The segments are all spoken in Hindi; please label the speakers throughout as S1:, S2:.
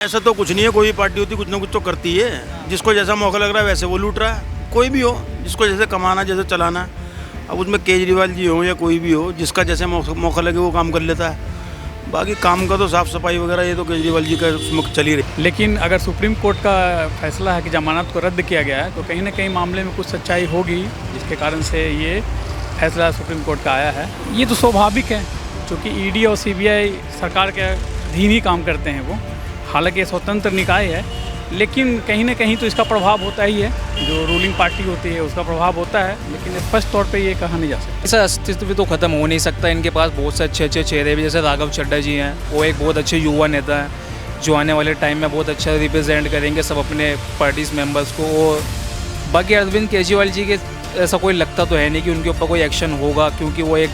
S1: ऐसा तो कुछ नहीं है, कोई पार्टी होती कुछ ना कुछ तो करती है। जिसको जैसा मौका लग रहा है वैसे वो लूट रहा है। कोई भी हो, जिसको जैसे कमाना जैसे चलाना। अब उसमें केजरीवाल जी हो या कोई भी हो, जिसका जैसे मौका लगे वो काम कर लेता है। बाकी काम का तो साफ़ सफाई वगैरह ये तो केजरीवाल जी का उसमें चल ही रही।
S2: लेकिन अगर सुप्रीम कोर्ट का फैसला है कि जमानत को रद्द किया गया है तो कहीं ना कहीं मामले में कुछ सच्चाई होगी, जिसके कारण से ये फैसला सुप्रीम कोर्ट का आया है। ये तो स्वाभाविक है, क्योंकि ईडी और सीबीआई सरकार के अधीन ही काम करते हैं। वो हालांकि स्वतंत्र निकाय है, लेकिन कहीं ना कहीं तो इसका प्रभाव होता ही है। जो रूलिंग पार्टी होती है उसका प्रभाव होता है, लेकिन स्पष्ट तौर पे ये कहा नहीं जा सकता।
S3: ऐसा अस्तित्व तो ख़त्म हो नहीं सकता। इनके पास बहुत से अच्छे अच्छे चेहरे भी, जैसे राघव चड्ढा जी हैं, वो एक बहुत अच्छे युवा नेता हैं जो आने वाले टाइम में बहुत अच्छा रिप्रेजेंट करेंगे सब अपने पार्टीज मेंबर्स को। और बाकी अरविंद केजरीवाल जी के ऐसा कोई लगता तो है नहीं कि उनके ऊपर कोई एक्शन होगा, क्योंकि वो एक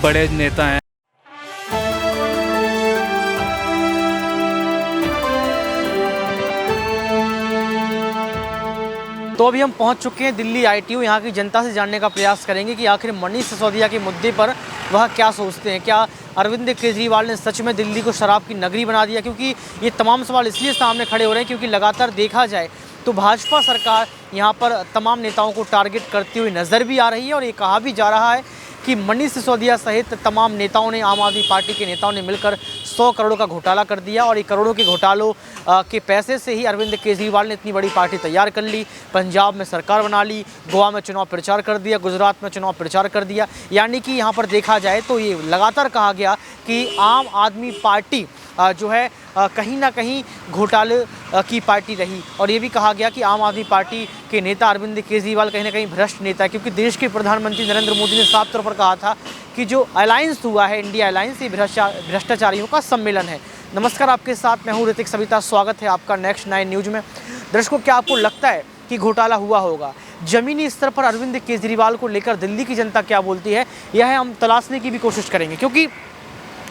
S3: बड़े नेता हैं।
S4: तो अभी हम पहुंच चुके हैं दिल्ली ITO। यहाँ की जनता से जानने का प्रयास करेंगे कि आखिर मनीष सिसोदिया के मुद्दे पर वह क्या सोचते हैं। क्या अरविंद केजरीवाल ने सच में दिल्ली को शराब की नगरी बना दिया? क्योंकि ये तमाम सवाल इसलिए सामने खड़े हो रहे हैं क्योंकि लगातार देखा जाए तो भाजपा सरकार यहाँ पर तमाम नेताओं को टारगेट करती हुई नज़र भी आ रही है। और ये कहा भी जा रहा है कि मनीष सिसोदिया सहित तमाम नेताओं ने, आम आदमी पार्टी के नेताओं ने मिलकर 100 करोड़ का घोटाला कर दिया। और ये करोड़ों के घोटालों के पैसे से ही अरविंद केजरीवाल ने इतनी बड़ी पार्टी तैयार कर ली, पंजाब में सरकार बना ली, गोवा में चुनाव प्रचार कर दिया, गुजरात में चुनाव प्रचार कर दिया। यानी कि यहाँ पर देखा जाए तो ये लगातार कहा गया कि आम आदमी पार्टी जो है कहीं ना कहीं घोटाले की पार्टी रही। और ये भी कहा गया कि आम आदमी पार्टी के नेता अरविंद केजरीवाल कहीं ना कहीं भ्रष्ट नेता है, क्योंकि देश के प्रधानमंत्री नरेंद्र मोदी ने साफ तौर पर कहा था कि जो अलायंस हुआ है, इंडिया अलायंस, ये भ्रष्टाचारियों का सम्मेलन है। नमस्कार, आपके साथ मैं हूँ ऋतिक सविता। स्वागत है आपका नेक्स्ट 9 न्यूज़ में। दर्शकों, क्या आपको लगता है कि घोटाला हुआ होगा? ज़मीनी स्तर पर अरविंद केजरीवाल को लेकर दिल्ली की जनता क्या बोलती है, यह हम तलाशने की भी कोशिश करेंगे, क्योंकि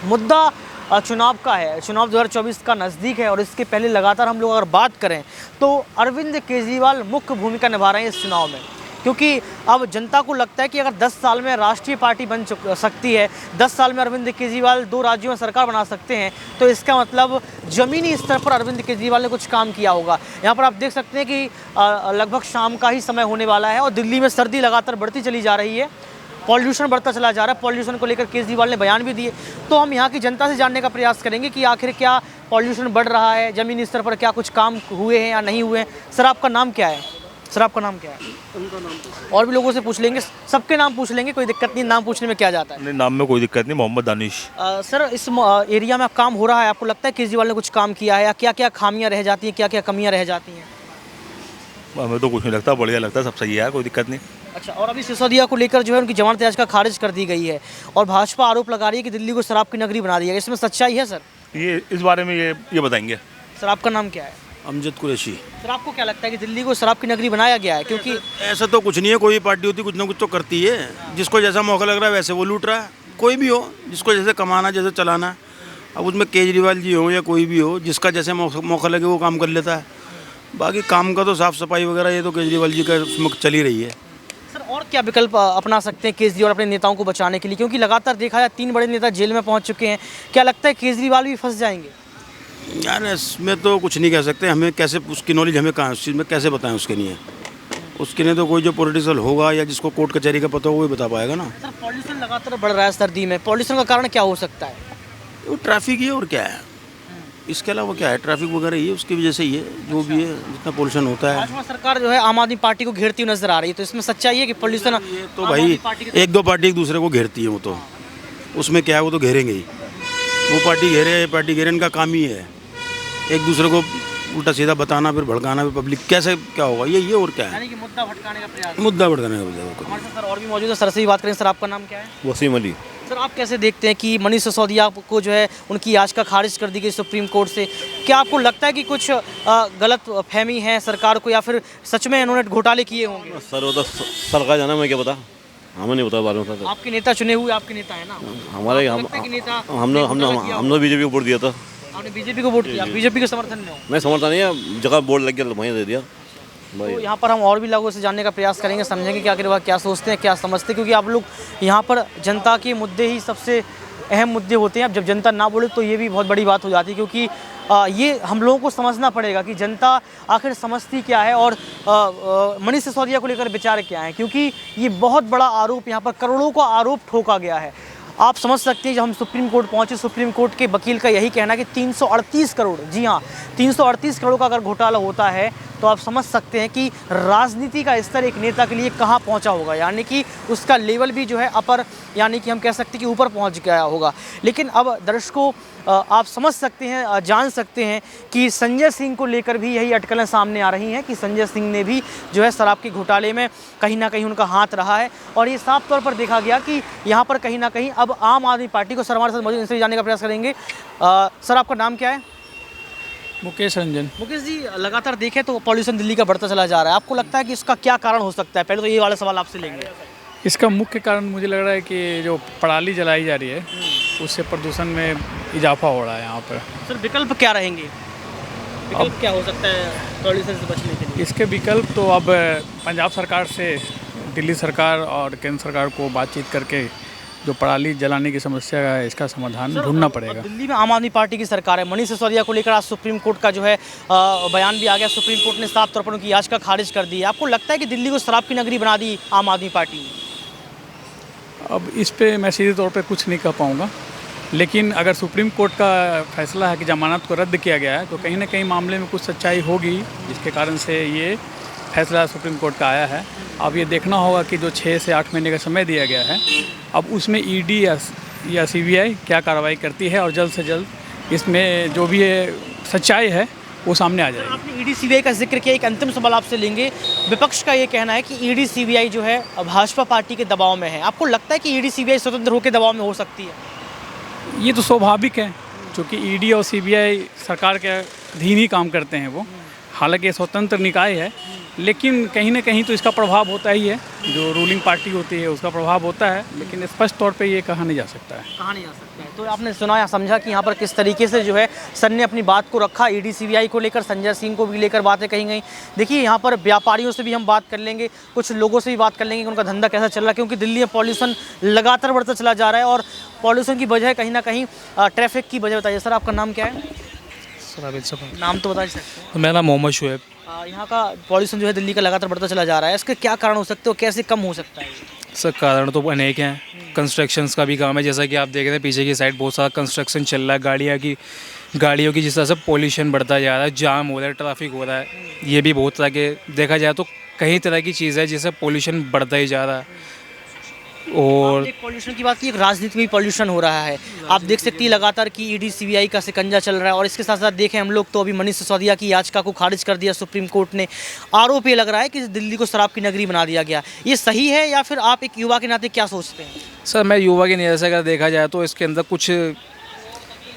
S4: मुद्दा चुनाव का है। चुनाव 2024 का नज़दीक है और इसके पहले लगातार हम लोग अगर बात करें तो अरविंद केजरीवाल मुख्य भूमिका निभा रहे हैं इस चुनाव में, क्योंकि अब जनता को लगता है कि अगर 10 साल में राष्ट्रीय पार्टी बन सकती है, 10 साल में अरविंद केजरीवाल 2 राज्यों में सरकार बना सकते हैं, तो इसका मतलब ज़मीनी स्तर पर अरविंद केजरीवाल ने कुछ काम किया होगा। यहाँ पर आप देख सकते हैं कि लगभग शाम का ही समय होने वाला है और दिल्ली में सर्दी लगातार बढ़ती चली जा रही है, पॉल्यूशन बढ़ता चला जा रहा है। पॉल्यूशन को लेकर केजरीवाल ने बयान भी दिए। तो हम यहाँ की जनता से जानने का प्रयास करेंगे कि आखिर क्या पॉल्यूशन बढ़ रहा है, ज़मीनी स्तर पर क्या कुछ काम हुए हैं या नहीं हुए हैं। सर, आपका नाम क्या है? सर, आपका नाम क्या है? उनका नाम और भी लोगों से पूछ लेंगे, सबके नाम पूछ लेंगे, कोई दिक्कत नहीं, नाम पूछने में क्या जाता है।
S5: नहीं, नाम में कोई दिक्कत नहीं। मोहम्मद दानिश।
S4: सर, इस एरिया में काम हो रहा है, आपको लगता है केजरीवाल ने कुछ काम किया है या क्या क्या खामियाँ रह जाती हैं, क्या क्या कमियाँ रह जाती हैं?
S5: हमें तो कुछ नहीं लगता, बढ़िया लगता है, सब सही है, कोई दिक्कत नहीं।
S4: अच्छा, और अभी सिसोदिया को लेकर जो है उनकी जमानत याचिका खारिज कर दी गई है और भाजपा आरोप लगा रही है कि दिल्ली को शराब की नगरी बना दिया है। इसमें सच्चाई है सर?
S5: ये इस बारे में ये बताएंगे।
S4: सर, आपका नाम क्या है?
S1: अमजद कुरैशी।
S4: सर, आपको क्या लगता है कि दिल्ली को शराब की नगरी बनाया गया है? क्योंकि
S1: ऐसा तो कुछ नहीं है, कोई पार्टी होती कुछ ना कुछ तो करती है। जिसको जैसा मौका लग रहा है वैसे वो लूट रहा है। कोई भी हो, जिसको जैसे कमाना जैसे चलाना। अब उसमें केजरीवाल जी हो या कोई भी हो, जिसका जैसे मौका लगे वो काम कर लेता है। बाकी काम का तो साफ़ सफाई वगैरह ये तो केजरीवाल जी का उसमें चल ही रही है।
S4: सर, और क्या विकल्प अपना सकते हैं केजरीवाल अपने नेताओं को बचाने के लिए? क्योंकि लगातार देखा जाए 3 बड़े नेता जेल में पहुंच चुके हैं। क्या लगता है केजरीवाल भी फंस जाएंगे?
S1: यार, इसमें तो कुछ नहीं कह सकते। हमें कैसे उसकी नॉलेज हमें कहाँ, उस चीज़ में कैसे बताएं उसके लिए? उसके लिए तो कोई जो पॉलिटिशियन होगा या जिसको कोर्ट कचहरी का पता हो वही बता पाएगा ना।
S4: सर, पॉल्यूशन लगातार बढ़ रहा है सर्दी में, पॉल्यूशन का कारण क्या हो सकता है?
S1: वो ट्रैफिक ही है, और क्या है? इसके अलावा क्या है? ट्रैफिक वगैरह ही है, उसकी वजह से ही है जो भी है, जितना पोल्यूशन होता है।
S4: भाजपा सरकार जो है आम आदमी पार्टी को घेरती हुई नजर आ रही है, तो इसमें सच्चाई है कि पॉल्यूशन
S1: तो भाई 1-2 पार्टी एक दूसरे को घेरती है, वो तो उसमें क्या है, वो तो घेरेंगे ही। वो पार्टी घेरे, ये पार्टी घेरे, इनका काम ही है एक दूसरे को उल्टा सीधा बताना, फिर भड़काना, फिर पब्लिक कैसे क्या होगा, ये और क्या है?
S4: यानी कि मुद्दा भटकाने का प्रयास।
S1: मुद्दा भड़काने का प्रयास।
S4: हमारे साथ सर और भी मौजूद है, सर से भी बात करें। सर, आपका नाम क्या है?
S5: वसीम अली।
S4: सर, आप कैसे देखते हैं कि मनीष सिसोदिया को जो है उनकी याचिका खारिज कर दी गई सुप्रीम कोर्ट से? क्या आपको लगता है कि कुछ गलत फहमी है सरकार को, या फिर सच में इन्होंने घोटाले किए होंगे?
S6: सर, वो तो सरकार जाना, मैं क्या पता, हमें नहीं पता बारे में। सर,
S4: आपके नेता चुने हुए आपके नेता है ना,
S6: हमारे हमने बीजेपी को वोट दिया था।
S4: आपने बीजेपी को वोट किया, बीजेपी के समर्थन में हो?
S6: मैं समझता नहीं है, जगह बोर्ड लग गया वहीं दे दिया।
S4: तो यहाँ पर हम और भी लोगों से जानने का प्रयास करेंगे, समझेंगे कि आखिर वह क्या सोचते हैं, क्या समझते हैं, क्योंकि आप लोग यहाँ पर जनता के मुद्दे ही सबसे अहम मुद्दे होते हैं। अब जब जनता ना बोले तो ये भी बहुत बड़ी बात हो जाती है, क्योंकि ये हम लोगों को समझना पड़ेगा कि जनता आखिर समझती क्या है और मनीष सिसोदिया को लेकर विचार क्या है, क्योंकि ये बहुत बड़ा आरोप, यहाँ पर करोड़ों का आरोप ठोका गया है। आप समझ सकते हैं जब हम सुप्रीम कोर्ट पहुंचे, सुप्रीम कोर्ट के वकील का यही कहना है कि 338 करोड़, जी हाँ 338 करोड़ का अगर घोटाला होता है तो आप समझ सकते हैं कि राजनीति का स्तर एक नेता के लिए कहाँ पहुंचा होगा, यानी कि उसका लेवल भी जो है अपर, यानी कि हम कह सकते हैं कि ऊपर पहुंच गया होगा। लेकिन अब दर्शकों आप समझ सकते हैं, जान सकते हैं कि संजय सिंह को लेकर भी यही अटकलें सामने आ रही हैं कि संजय सिंह ने भी जो है शराब के घोटाले में कहीं ना कहीं उनका हाथ रहा है। और ये साफ तौर पर देखा गया कि यहाँ पर कहीं ना कहीं अब आम आदमी पार्टी को, सर हमारे साथ मौजूद, इनसे जानने का प्रयास करेंगे। सर आपका नाम क्या है?
S2: मुकेश रंजन।
S4: मुकेश जी, लगातार देखें तो पॉल्यूशन दिल्ली का बढ़ता चला जा रहा है, आपको लगता है कि इसका क्या कारण हो सकता है? पहले तो ये वाला सवाल आपसे लेंगे।
S2: इसका मुख्य कारण मुझे लग रहा है कि जो पराली जलाई जा रही है उससे प्रदूषण में इजाफा हो रहा है यहाँ पर।
S4: सर विकल्प क्या रहेंगे, विकल्प क्या हो सकता है पॉल्यूशन से बचने के लिए?
S2: इसके विकल्प तो अब पंजाब सरकार से दिल्ली सरकार और केंद्र सरकार को बातचीत करके जो पराली जलाने की समस्या है इसका समाधान ढूंढना पड़ेगा।
S4: दिल्ली में आम आदमी पार्टी की सरकार है, मनीष सिसोदिया को लेकर आज सुप्रीम कोर्ट का जो है बयान भी आ गया। सुप्रीम कोर्ट ने साफ तौर पर उनकी याचिका खारिज कर दी है। आपको लगता है कि दिल्ली को शराब की नगरी बना दी आम आदमी पार्टी ने?
S2: अब इस पे मैं सीधे तौर पे कुछ नहीं कह पाऊँगा, लेकिन अगर सुप्रीम कोर्ट का फैसला है कि जमानत को रद्द किया गया है तो कहीं ना कहीं मामले में कुछ सच्चाई होगी, जिसके कारण से ये फैसला सुप्रीम कोर्ट का आया है। अब ये देखना होगा कि जो 6 से 8 महीने का समय दिया गया है, अब उसमें ईडी या सीबीआई क्या कार्रवाई करती है और जल्द से जल्द इसमें जो भी सच्चाई है वो सामने आ जाएगी।
S4: आपने ईडी सीबीआई का जिक्र किया, एक अंतिम सवाल आपसे लेंगे। विपक्ष का ये कहना है कि ईडी सीबीआई जो है भाजपा पार्टी के दबाव में है। आपको लगता है कि ईडी सीबीआई स्वतंत्र होकर दबाव में हो सकती है?
S2: ये तो स्वाभाविक है, क्योंकि ईडी और सीबीआई सरकार के अधीन ही काम करते हैं वो। हालांकि स्वतंत्र निकाय है, लेकिन कहीं ना कहीं तो इसका प्रभाव होता ही है, जो रूलिंग पार्टी होती है उसका प्रभाव होता है, लेकिन स्पष्ट तौर पे ये कहा नहीं जा सकता है।
S4: कहा नहीं जा सकता है। तो आपने सुना या समझा कि यहाँ पर किस तरीके से जो है सर ने अपनी बात को रखा, ईडी सीबीआई को लेकर, संजय सिंह को भी लेकर बातें कही गई। देखिए यहाँ पर व्यापारियों से भी हम बात कर लेंगे, कुछ लोगों से भी बात कर लेंगे कि उनका धंधा कैसा चल रहा है, क्योंकि दिल्ली में पॉल्यूशन लगातार बढ़ता चला जा रहा है और पॉल्यूशन की वजह कहीं ना कहीं ट्रैफिक की वजह बताइए। सर आपका नाम क्या है? नाम तो बता सकते हैं?
S3: मेरा नाम मोहम्मद शुएब।
S4: यहाँ का पॉल्यूशन जो है दिल्ली का लगातार बढ़ता चला जा रहा है, इसके क्या कारण हो सकते हैं, कैसे कम हो सकता है?
S3: सर कारण तो अनेक हैं। कंस्ट्रक्शंस का भी काम है, जैसा कि आप देख रहे हैं पीछे की साइड बहुत सारा कंस्ट्रक्शन चल रहा है। गाड़ियों की जिस तरह से पोल्यूशन बढ़ता जा रहा है, जाम हो रहा है, ट्रैफिक हो रहा है, ये भी बहुत तरह के देखा जाए तो कई तरह की चीज़ है जिससे पोल्यूशन बढ़ता ही जा रहा है। और
S4: पॉल्यूशन की बात की, एक राजनीति में पॉल्यूशन हो रहा है। आप देख सकती हैं लगातार कि ईडी सीबीआई का शिकंजा चल रहा है और इसके साथ साथ देखें हम लोग तो अभी मनीष सिसोदिया की याचिका को खारिज कर दिया सुप्रीम कोर्ट ने। आरोप ये लग रहा है कि दिल्ली को शराब की नगरी बना दिया गया। ये सही है या फिर आप एक युवा के नाते क्या सोचते हैं?
S3: सर मैं युवा की नज़र से अगर देखा जाए तो इसके अंदर कुछ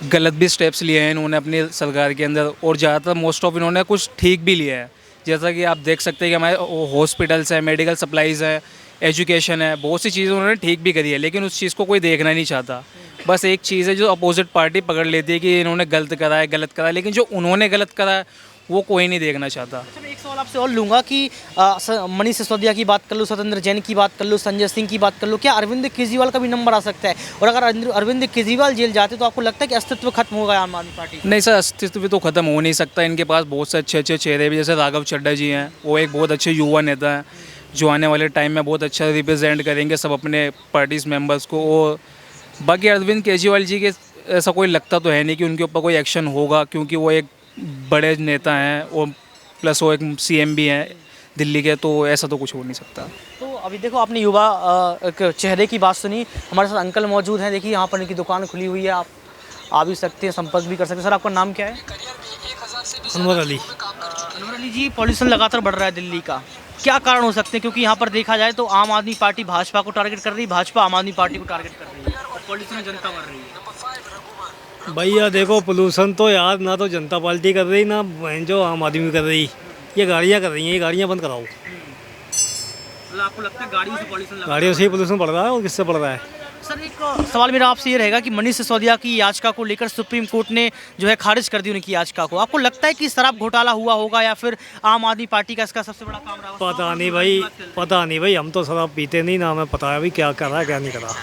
S3: गलत भी स्टेप्स लिए हैं इन्होंने अपनी सरकार के अंदर, और ज़्यादातर मोस्ट ऑफ इन्होंने कुछ ठीक भी लिया है। जैसा कि आप देख सकते हैं कि हमारे हॉस्पिटल्स हैं, मेडिकल सप्लाईज़ हैं, एजुकेशन है, बहुत सी चीज़ें उन्होंने ठीक भी करी है, लेकिन उस चीज़ को कोई देखना नहीं चाहता। बस एक चीज़ है जो अपोजिट पार्टी पकड़ लेती है कि इन्होंने गलत करा है, लेकिन जो उन्होंने गलत करा है वो कोई नहीं देखना चाहता।
S4: अच्छा, मैं एक सवाल आपसे और लूँगा कि मनीष सिसोदिया की बात कर लो, सत्येंद्र जैन की बात कर लो, संजय सिंह की बात कर लो, क्या अरविंद केजरीवाल का भी नंबर आ सकता है? और अगर अरविंद केजरीवाल जेल जाते तो आपको लगता है कि अस्तित्व खत्म होगा आम आदमी पार्टी?
S3: नहीं सर, अस्तित्व तो ख़त्म हो नहीं सकता। इनके पास बहुत से अच्छे अच्छे चेहरे भी, जैसे राघव चड्ढा जी हैं, वो एक बहुत अच्छे युवा नेता हैं जो आने वाले टाइम में बहुत अच्छा रिप्रेजेंट करेंगे सब अपने पार्टीज़ मेंबर्स को। और बाकी अरविंद केजरीवाल जी के ऐसा कोई लगता तो है नहीं कि उनके ऊपर कोई एक्शन होगा, क्योंकि वो एक बड़े नेता हैं और प्लस वो एक सीएम भी हैं दिल्ली के, तो ऐसा तो कुछ हो नहीं सकता।
S4: तो अभी देखो आपने युवा चेहरे की बात सुनी, हमारे साथ अंकल मौजूद हैं। देखिए यहाँ पर इनकी दुकान खुली हुई है, आप आ भी सकते हैं, संपर्क भी कर सकते हैं। सर आपका नाम क्या है?
S7: अनवर अली।
S4: अनवर अली जी, पॉल्यूशन लगातार बढ़ रहा है दिल्ली का, क्या कारण हो सकते हैं? क्योंकि यहाँ पर देखा जाए तो आम आदमी पार्टी भाजपा को टारगेट कर रही है, भाजपा आम आदमी पार्टी को टारगेट कर रही है और पॉल्यूशन जनता बढ़ रही है।
S7: भैया देखो पोल्यूशन तो यार ना तो जनता पार्टी कर रही ना जो आम आदमी कर रही, ये गाड़ियाँ कर रही हैं, ये गाड़ियाँ बंद कराओ।
S4: मतलब आपको लगता है गाड़ियों से पॉल्यूशन?
S7: गाड़ियों से ही पोल्यूशन बढ़ रहा है और किससे बढ़ रहा है?
S4: सर एक सवाल मेरा आपसे ये रहेगा कि मनीष सिसोदिया की याचिका को लेकर सुप्रीम कोर्ट ने जो है खारिज कर दी उनकी याचिका को। आपको लगता है कि शराब घोटाला हुआ होगा या फिर आम आदमी पार्टी का इसका सबसे बड़ा काम रहा?
S7: पता नहीं भाई, हम तो शराब पीते नहीं ना, हमें पता है भाई क्या कर रहा है क्या नहीं कर रहा।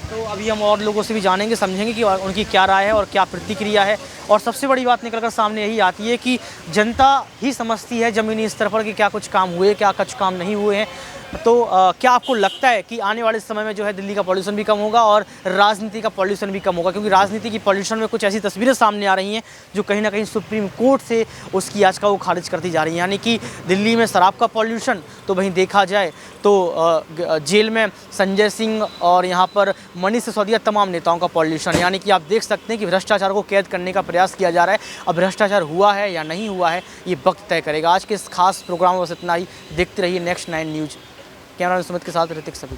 S4: तो अभी हम और लोगों से भी जानेंगे, समझेंगे कि उनकी क्या राय है और क्या प्रतिक्रिया है। और सबसे बड़ी बात निकल कर सामने यही आती है कि जनता ही समझती है ज़मीनी स्तर पर कि क्या कुछ काम हुए, क्या कुछ काम नहीं हुए हैं। तो क्या आपको लगता है कि आने वाले समय में जो है दिल्ली का पॉल्यूशन भी कम होगा और राजनीति का पॉल्यूशन भी कम होगा? क्योंकि राजनीति की पॉल्यूशन में कुछ ऐसी तस्वीरें सामने आ रही हैं जो कहीं ना कहीं सुप्रीम कोर्ट से उसकी याचिका को खारिज करती जा रही है। यानी कि दिल्ली में शराब का पॉल्यूशन तो वहीं देखा जाए तो जेल में संजय सिंह और यहाँ पर मनीष सिसोदिया तमाम नेताओं का पॉल्यूशन, यानी कि आप देख सकते हैं कि भ्रष्टाचार को कैद करने का प्रयास किया जा रहा है। अब भ्रष्टाचार हुआ है या नहीं हुआ है ये वक्त तय करेगा। आज के इस खास प्रोग्राम में बस इतना ही। देखते रहिए नेक्स्ट 9 न्यूज़। कैमरा सुमित के साथ ऋतिक सभी।